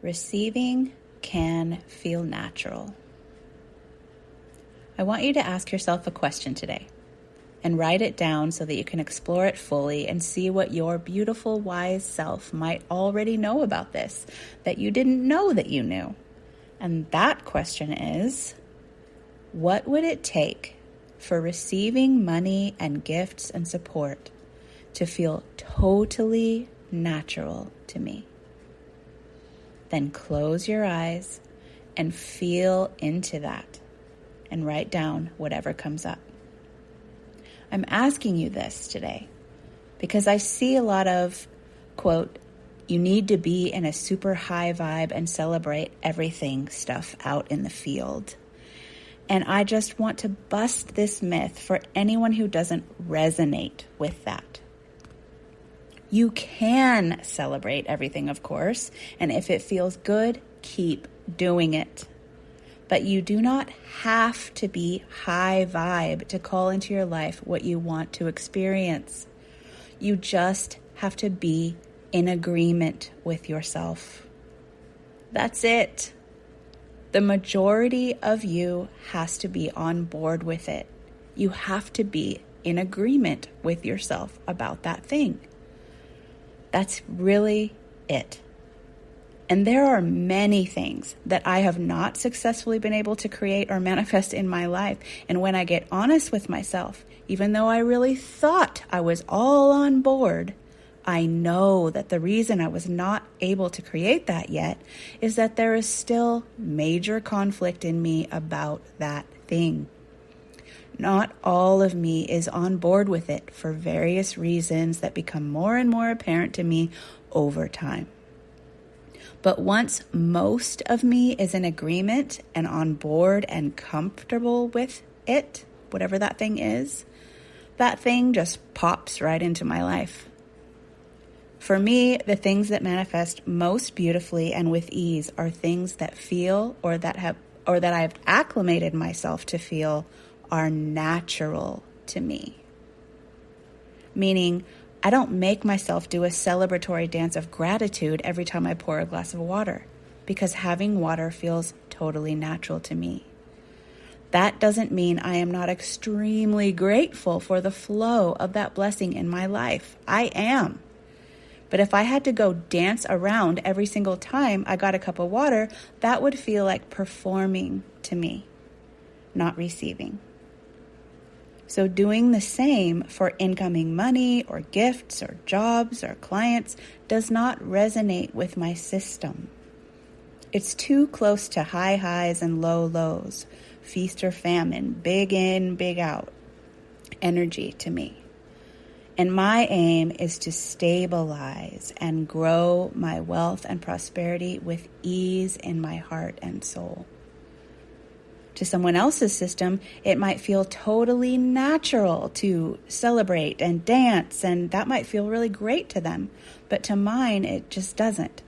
receiving can feel natural. I want you to ask yourself a question today and write it down so that you can explore it fully and see what your beautiful, wise self might already know about this that you didn't know that you knew. And that question is, what would it take for receiving money and gifts and support to feel totally natural to me? Then close your eyes and feel into that and write down whatever comes up. I'm asking you this today because I see a lot of, quote, you need to be in a super high vibe and celebrate everything stuff out in the field. And I just want to bust this myth for anyone who doesn't resonate with that. You can celebrate everything, of course, and if it feels good, keep doing it. But you do not have to be high vibe to call into your life what you want to experience. You just have to be in agreement with yourself. That's it. The majority of you has to be on board with it. You have to be in agreement with yourself about that thing. That's really it. And there are many things that I have not successfully been able to create or manifest in my life. And when I get honest with myself, even though I really thought I was all on board, I know that the reason I was not able to create that yet is that there is still major conflict in me about that thing. Not all of me is on board with it for various reasons that become more and more apparent to me over time. But once most of me is in agreement and on board and comfortable with it, whatever that thing is, that thing just pops right into my life. For me, the things that manifest most beautifully and with ease are things that feel or that I've acclimated myself to feel are natural to me. Meaning, I don't make myself do a celebratory dance of gratitude every time I pour a glass of water, because having water feels totally natural to me. That doesn't mean I am not extremely grateful for the flow of that blessing in my life. I am. But if I had to go dance around every single time I got a cup of water, that would feel like performing to me, not receiving. So doing the same for incoming money or gifts or jobs or clients does not resonate with my system. It's too close to high highs and low lows, feast or famine, big in, big out energy to me. And my aim is to stabilize and grow my wealth and prosperity with ease in my heart and soul. To someone else's system, it might feel totally natural to celebrate and dance, and that might feel really great to them. But to mine, it just doesn't.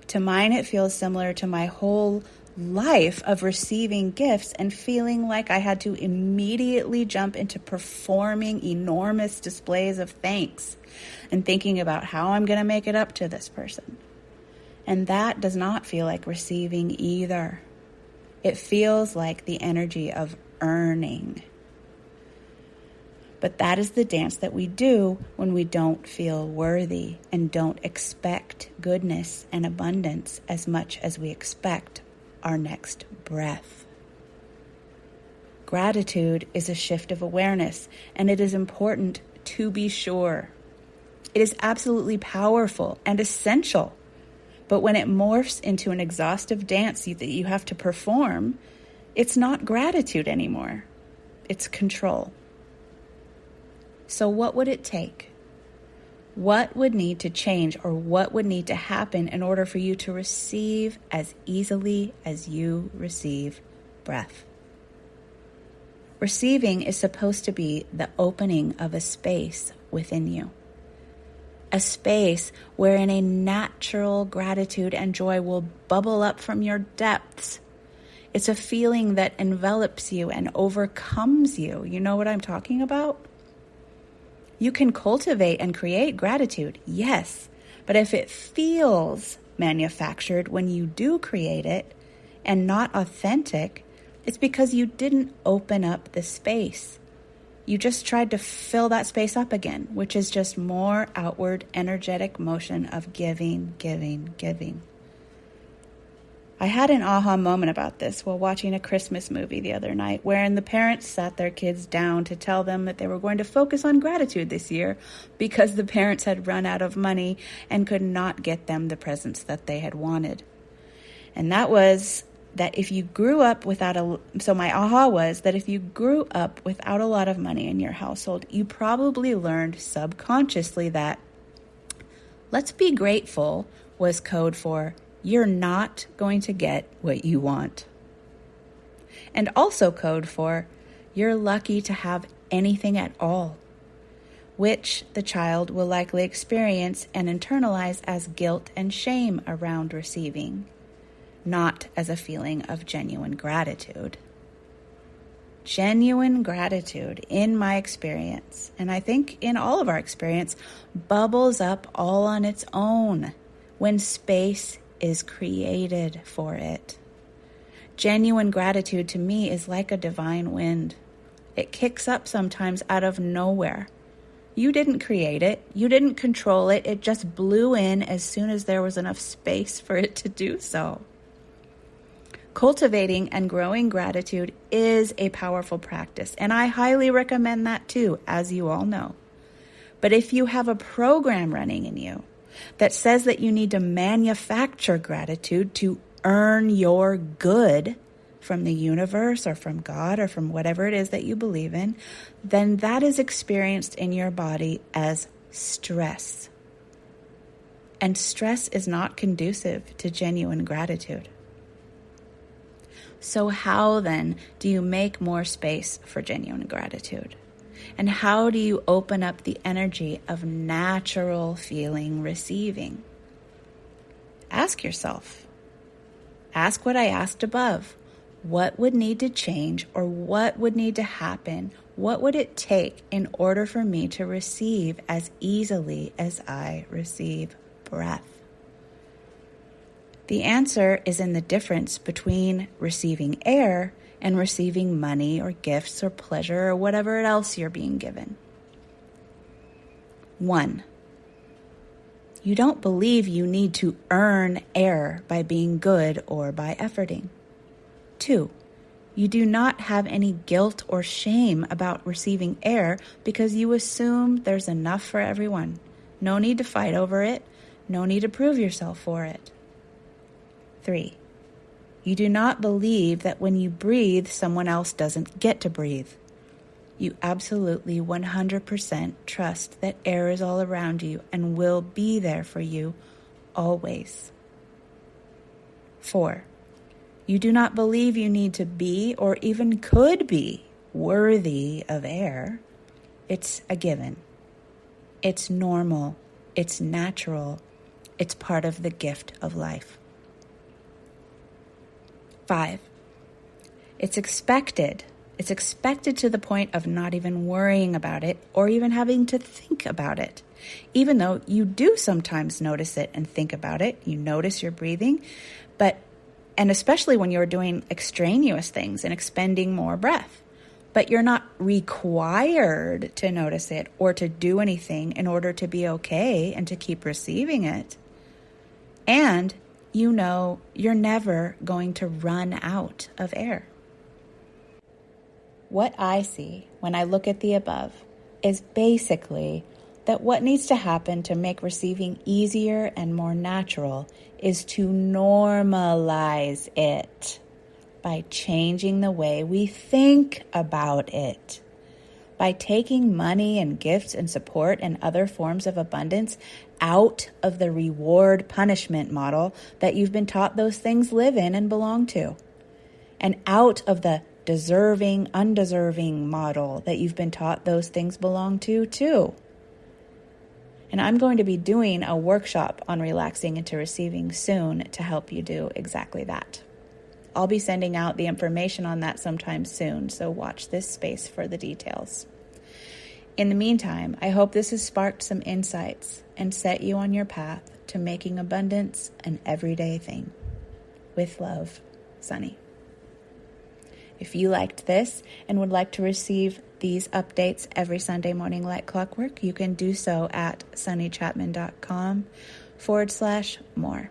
To mine, it feels similar to my whole life of receiving gifts and feeling like I had to immediately jump into performing enormous displays of thanks and thinking about how I'm going to make it up to this person. And that does not feel like receiving either. It feels like the energy of earning. But that is the dance that we do when we don't feel worthy and don't expect goodness and abundance as much as we expect our next breath. Gratitude is a shift of awareness, and it is important to be sure. It is absolutely powerful and essential. But when it morphs into an exhaustive dance that you have to perform, it's not gratitude anymore. It's control. So what would it take? What would need to change, or what would need to happen in order for you to receive as easily as you receive breath? Receiving is supposed to be the opening of a space within you. A space wherein a natural gratitude and joy will bubble up from your depths. It's a feeling that envelops you and overcomes you. You know what I'm talking about? You can cultivate and create gratitude, yes, but if it feels manufactured when you do create it and not authentic, it's because you didn't open up the space. You just tried to fill that space up again, which is just more outward energetic motion of giving, giving, giving. I had an aha moment about this while watching a Christmas movie the other night, wherein the parents sat their kids down to tell them that they were going to focus on gratitude this year because the parents had run out of money and could not get them the presents that they had wanted. And that was that if you grew up without so my aha was that if you grew up without a lot of money in your household, you probably learned subconsciously that let's be grateful was code for you're not going to get what you want. And also code for you're lucky to have anything at all, which the child will likely experience and internalize as guilt and shame around receiving, not as a feeling of genuine gratitude. Genuine gratitude, in my experience, and I think in all of our experience, bubbles up all on its own when space is created for it. Genuine gratitude to me is like a divine wind. It kicks up sometimes out of nowhere. You didn't create it. You didn't control it. It just blew in as soon as there was enough space for it to do so. Cultivating and growing gratitude is a powerful practice, and I highly recommend that too, as you all know. But if you have a program running in you that says that you need to manufacture gratitude to earn your good from the universe or from God or from whatever it is that you believe in, then that is experienced in your body as stress. And stress is not conducive to genuine gratitude. So how then do you make more space for genuine gratitude? And how do you open up the energy of natural feeling receiving? Ask yourself. Ask what I asked above. What would need to change, or what would need to happen? What would it take in order for me to receive as easily as I receive breath? The answer is in the difference between receiving air and receiving money or gifts or pleasure or whatever else you're being given. 1, you don't believe you need to earn air by being good or by efforting. 2, you do not have any guilt or shame about receiving air because you assume there's enough for everyone. No need to fight over it. No need to prove yourself for it. 3, you do not believe that when you breathe, someone else doesn't get to breathe. You absolutely 100% trust that air is all around you and will be there for you always. 4, you do not believe you need to be or even could be worthy of air. It's a given. It's normal. It's natural. It's part of the gift of life. 5, it's expected. It's expected to the point of not even worrying about it or even having to think about it. Even though you do sometimes notice it and think about it, you notice your breathing, and especially when you're doing extraneous things and expending more breath, but you're not required to notice it or to do anything in order to be okay and to keep receiving it. And you know you're never going to run out of air. What I see when I look at the above is basically that what needs to happen to make receiving easier and more natural is to normalize it by changing the way we think about it. By taking money and gifts and support and other forms of abundance out of the reward punishment model that you've been taught those things live in and belong to, and out of the deserving, undeserving model that you've been taught those things belong to too. And I'm going to be doing a workshop on relaxing into receiving soon to help you do exactly that. I'll be sending out the information on that sometime soon, so watch this space for the details. In the meantime, I hope this has sparked some insights and set you on your path to making abundance an everyday thing. With love, Sunny. If you liked this and would like to receive these updates every Sunday morning like clockwork, you can do so at sunnychapman.com/more.